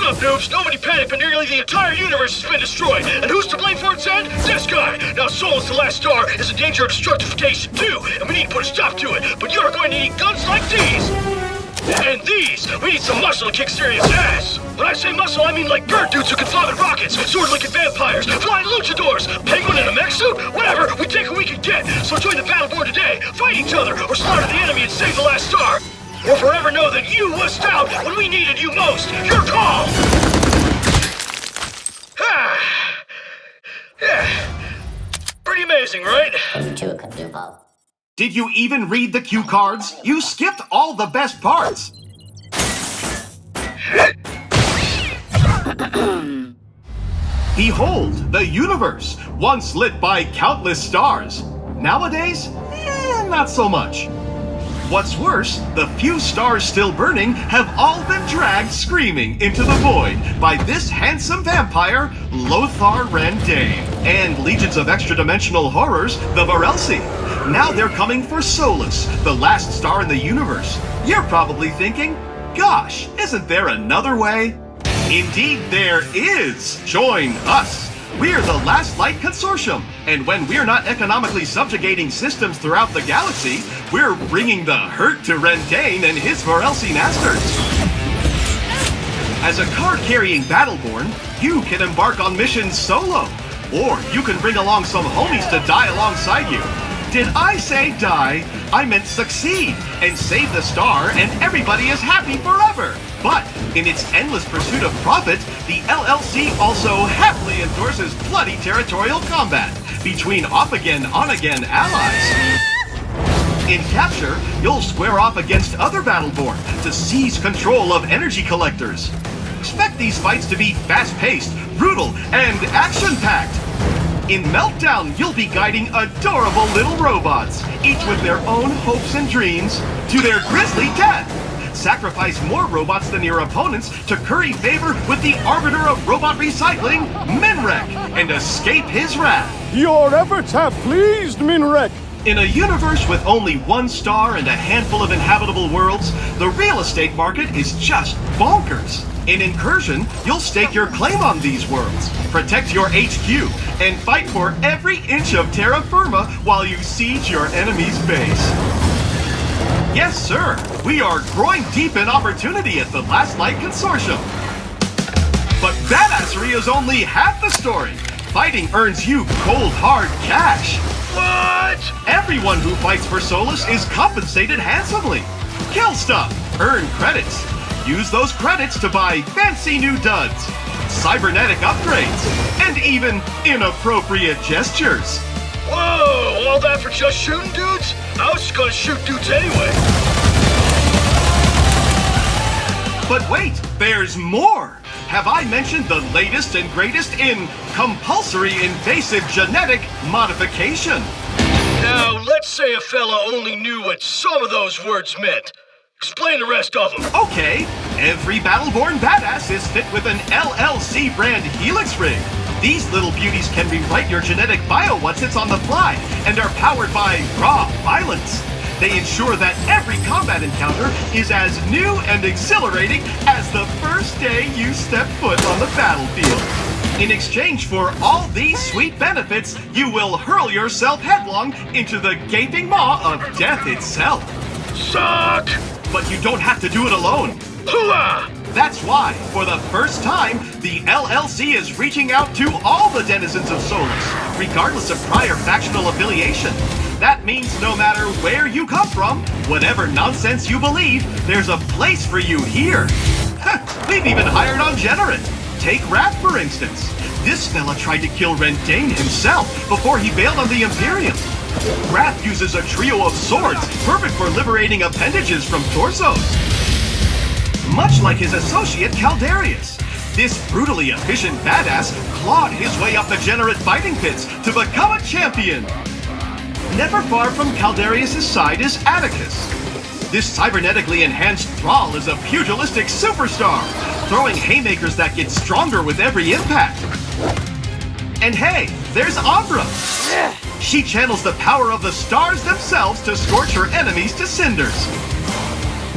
Listen up, noobs. Nobody panic, but nearly the entire universe has been destroyed. And who's to blame for its end? This guy. Now Solus, the last star, is in danger of destructification too, and we need to put a stop to it. But you're going to need guns like these. And these! We need some muscle to kick serious ass! When I say muscle, I mean like bird dudes who can fly with rockets, sword-looking vampires, flying luchadors, penguin in a mech suit, whatever, we take what we can get! So join the Battleborn today, fight each other, or slaughter the enemy and save the last star! Or forever know that you wussed out when we needed you most! Your call! Yeah. Pretty amazing, right? Did you even read the cue cards? You skipped all the best parts! Behold, the universe, once lit by countless stars. Nowadays, not so much. What's worse, the few stars still burning have all been dragged screaming into the void by this handsome vampire, Lothar Rendane, and legions of extradimensional horrors, the Varelsi. Now they're coming for Solus, the last star in the universe. You're probably thinking, gosh, isn't there another way? Indeed there is! Join us! We're the Last Light Consortium, and when we're not economically subjugating systems throughout the galaxy, we're bringing the hurt to Rendane and his Varelsi masters. As a card-carrying Battleborn, you can embark on missions solo, or you can bring along some homies to die alongside you. Did I say die? I meant succeed and save the star and everybody is happy forever. But in its endless pursuit of profit, the LLC also happily endorses bloody territorial combat between off-again, on-again allies. In capture, you'll square off against other Battleborn to seize control of energy collectors. Expect these fights to be fast-paced, brutal, and action-packed. In Meltdown, you'll be guiding adorable little robots, each with their own hopes and dreams, to their grisly death. Sacrifice more robots than your opponents to curry favor with the arbiter of robot recycling, Minrek, and escape his wrath. Your efforts have pleased Minrek. In a universe with only one star and a handful of inhabitable worlds, the real estate market is just bonkers. In Incursion, you'll stake your claim on these worlds, protect your HQ, and fight for every inch of terra firma while you siege your enemy's base. Yes, sir, we are growing deep in opportunity at the Last Light Consortium. But badassery is only half the story. Fighting earns you cold, hard cash. What? Everyone who fights for Solus is compensated handsomely. Kill stuff, earn credits. Use those credits to buy fancy new duds, cybernetic upgrades, and even inappropriate gestures. Whoa, all that for just shooting dudes? I was just gonna shoot dudes anyway. But wait, there's more! Have I mentioned the latest and greatest in compulsory invasive genetic modification? Now, let's say a fella only knew what some of those words meant. Explain the rest of them. Okay, every Battleborn badass is fit with an LLC brand Helix rig. These little beauties can rewrite your genetic bio once it's on the fly, and are powered by raw violence. They ensure that every combat encounter is as new and exhilarating as the first day you step foot on the battlefield. In exchange for all these sweet benefits, you will hurl yourself headlong into the gaping maw of death itself. Suck! But you don't have to do it alone. Hooah! That's why, for the first time, the LLC is reaching out to all the denizens of Solus, regardless of prior factional affiliation. That means no matter where you come from, whatever nonsense you believe, there's a place for you here. We've even hired Ungenerate. Take Wrath, for instance. This fella tried to kill Rendane himself before he bailed on the Imperium. Wrath uses a trio of swords, perfect for liberating appendages from torsos. Much like his associate Caldarius, this brutally efficient badass clawed his way up the Generate fighting pits to become a champion. Never far from Caldarius' side is Atticus. This cybernetically enhanced thrall is a pugilistic superstar, throwing haymakers that get stronger with every impact. And hey, there's Ambra. She channels the power of the stars themselves to scorch her enemies to cinders.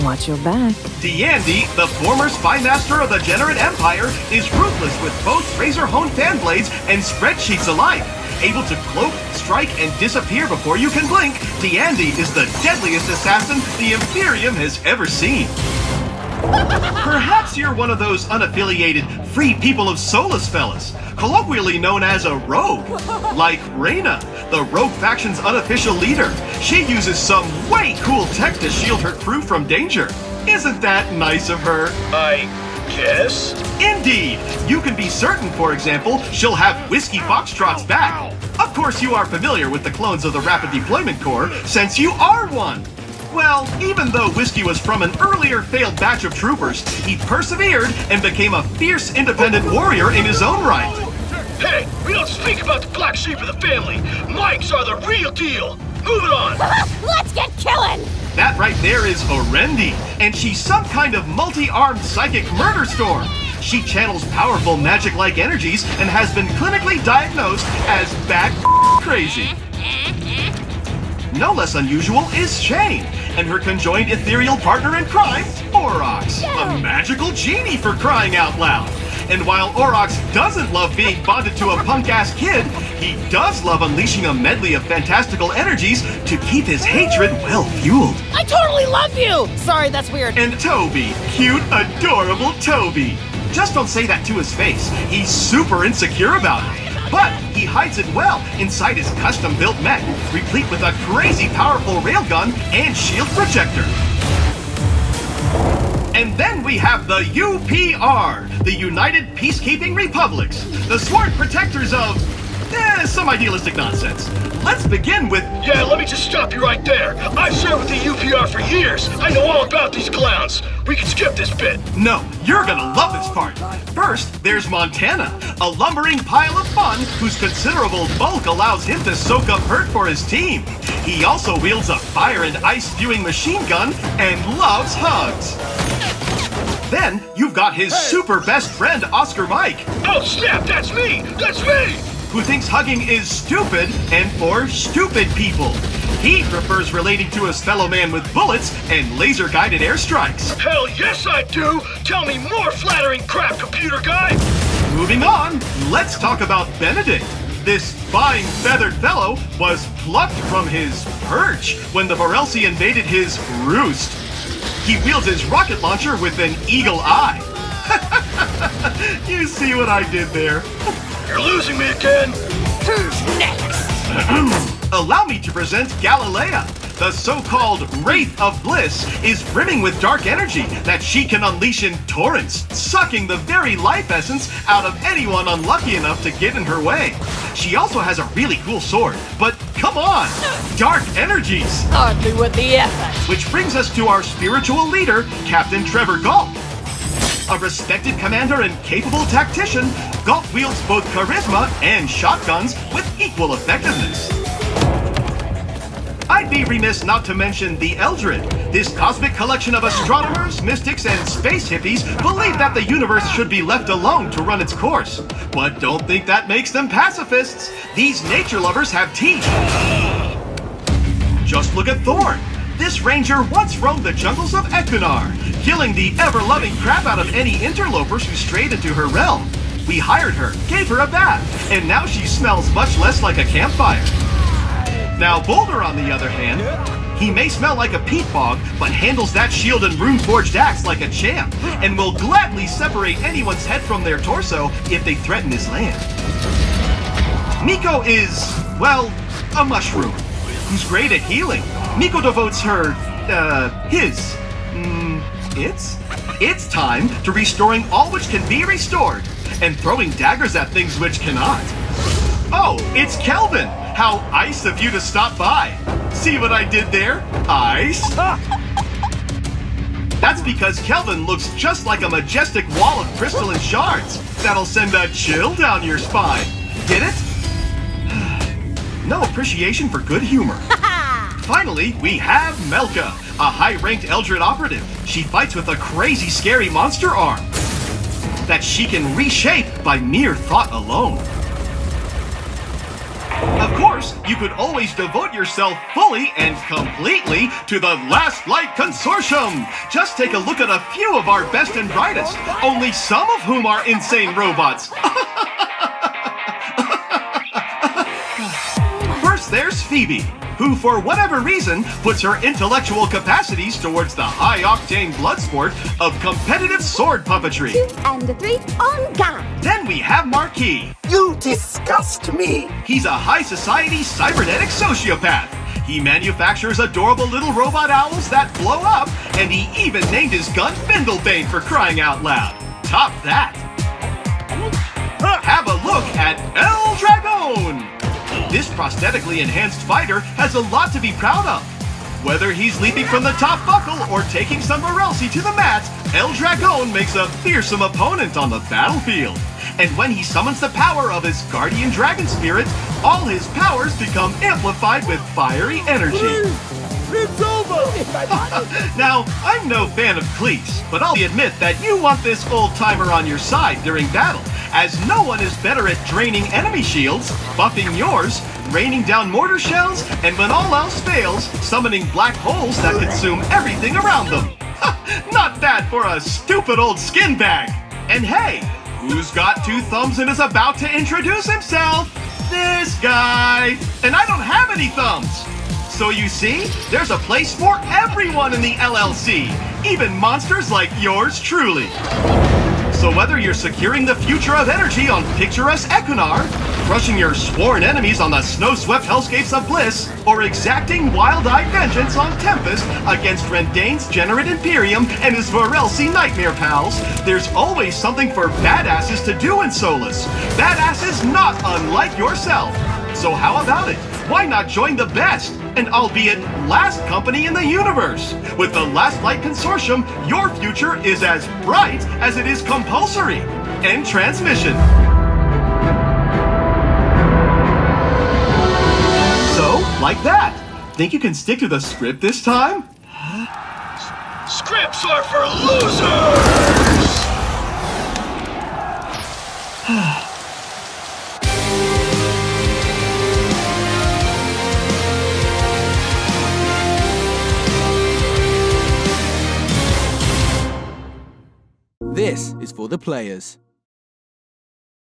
Watch your back. D'Andy, the former spy master of the Generate Empire, is ruthless with both razor-honed fan blades and spreadsheets alike. Able to cloak, strike, and disappear before you can blink, D'Andy is the deadliest assassin the Imperium has ever seen. Perhaps you're one of those unaffiliated free people of Solus fellas, colloquially known as a rogue, like Reyna, the rogue faction's unofficial leader. She uses some way cool tech to shield her crew from danger. Isn't that nice of her? I guess? Indeed! You can be certain, for example, she'll have Whiskey Foxtrot's back. Of course you are familiar with the clones of the Rapid Deployment Corps, since you are one. Well, even though Whiskey was from an earlier failed batch of troopers, he persevered and became a fierce independent warrior in his own right. Hey, we don't speak about the black sheep of the family. Mikes are the real deal. Moving on. Let's get killing! That right there is Orendi, and she's some kind of multi-armed psychic murder storm. She channels powerful magic-like energies and has been clinically diagnosed as bat crazy. No less unusual is Shane, and her conjoined ethereal partner in crime, Aurochs, a magical genie for crying out loud. And while Aurochs doesn't love being bonded to a punk-ass kid, he does love unleashing a medley of fantastical energies to keep his hatred well-fueled. I totally love you! Sorry, that's weird. And Toby, cute, adorable Toby. Just don't say that to his face. He's super insecure about it. But he hides it well inside his custom-built mech, replete with a crazy powerful railgun and shield projector. And then we have the UPR, the United Peacekeeping Republics, the sworn protectors of some idealistic nonsense. Let's begin with... Yeah, let me just stop you right there. I've served with the UPR for years. I know all about these clowns. We can skip this bit. No, you're gonna love this part. First, there's Montana, a lumbering pile of fun whose considerable bulk allows him to soak up hurt for his team. He also wields a fire and ice spewing machine gun and loves hugs. Then, you've got his super best friend, Oscar Mike. Oh, snap, that's me! That's me! Who thinks hugging is stupid and for stupid people. He prefers relating to his fellow man with bullets and laser-guided airstrikes. Hell yes, I do! Tell me more flattering crap, computer guy! Moving on, let's talk about Benedict. This fine, feathered fellow was plucked from his perch when the Varelsi invaded his roost. He wields his rocket launcher with an eagle eye. You see what I did there? You're losing me again! Who's next? Allow me to present Galilea. The so-called Wraith of Bliss is brimming with dark energy that she can unleash in torrents, sucking the very life essence out of anyone unlucky enough to get in her way. She also has a really cool sword, but come on! Dark energies! Hardly with the effort. Which brings us to our spiritual leader, Captain Trevor Galt. A respected commander and capable tactician, Galt wields both charisma and shotguns with equal effectiveness. I'd be remiss not to mention the Eldred. This cosmic collection of astronomers, mystics, and space hippies believe that the universe should be left alone to run its course. But don't think that makes them pacifists. These nature lovers have teeth. Just look at Thorn. This ranger once roamed the jungles of Equinar, killing the ever-loving crap out of any interlopers who strayed into her realm. We hired her, gave her a bath, and now she smells much less like a campfire. Now Boulder, on the other hand, he may smell like a peat bog, but handles that shield and rune-forged axe like a champ, and will gladly separate anyone's head from their torso if they threaten his land. Miko is, well, a mushroom, who's great at healing. Miko devotes her, It's time to restoring all which can be restored, and throwing daggers at things which cannot. Oh, it's Kelvin! How ice of you to stop by! See what I did there? Ice? That's because Kelvin looks just like a majestic wall of crystalline shards that'll send a chill down your spine. Get it? No appreciation for good humor. Finally, we have Melka, a high-ranked Eldred operative. She fights with a crazy, scary monster arm that she can reshape by mere thought alone. Of course, you could always devote yourself fully and completely to the Last Light Consortium. Just take a look at a few of our best and brightest, only some of whom are insane robots. First, there's Phoebe, who for whatever reason puts her intellectual capacities towards the high-octane blood sport of competitive sword puppetry. 2 and 3 on guard. Then we have Marquis. You disgust me! He's a high-society cybernetic sociopath. He manufactures adorable little robot owls that blow up, and he even named his gun Bindlebane for crying out loud. Top that! Have a look at El Dragon! This prosthetically enhanced fighter has a lot to be proud of. Whether he's leaping from the top buckle or taking some Morelsi to the mat, El Dragon makes a fearsome opponent on the battlefield. And when he summons the power of his guardian dragon spirit, all his powers become amplified with fiery energy. It's over! Now, I'm no fan of cleats, but I'll admit that you want this old-timer on your side during battle, as no one is better at draining enemy shields, buffing yours, raining down mortar shells, and when all else fails, summoning black holes that consume everything around them. Not bad for a stupid old skin bag. And hey, who's got 2 thumbs and is about to introduce himself? This guy. And I don't have any thumbs. So you see, there's a place for everyone in the LLC, even monsters like yours truly. So whether you're securing the future of energy on picturesque Equinar, crushing your sworn enemies on the snow-swept hellscapes of Bliss, or exacting wild-eyed vengeance on Tempest against Rendain's Generate Imperium and his Vorelsi Nightmare pals, there's always something for badasses to do in Solus. Badasses not unlike yourself. So how about it? Why not join the best, and albeit last company in the universe? With the Last Light Consortium, your future is as bright as it is compulsory. End transmission. So, like that. Think you can stick to the script this time? Scripts are for losers! This is for the players.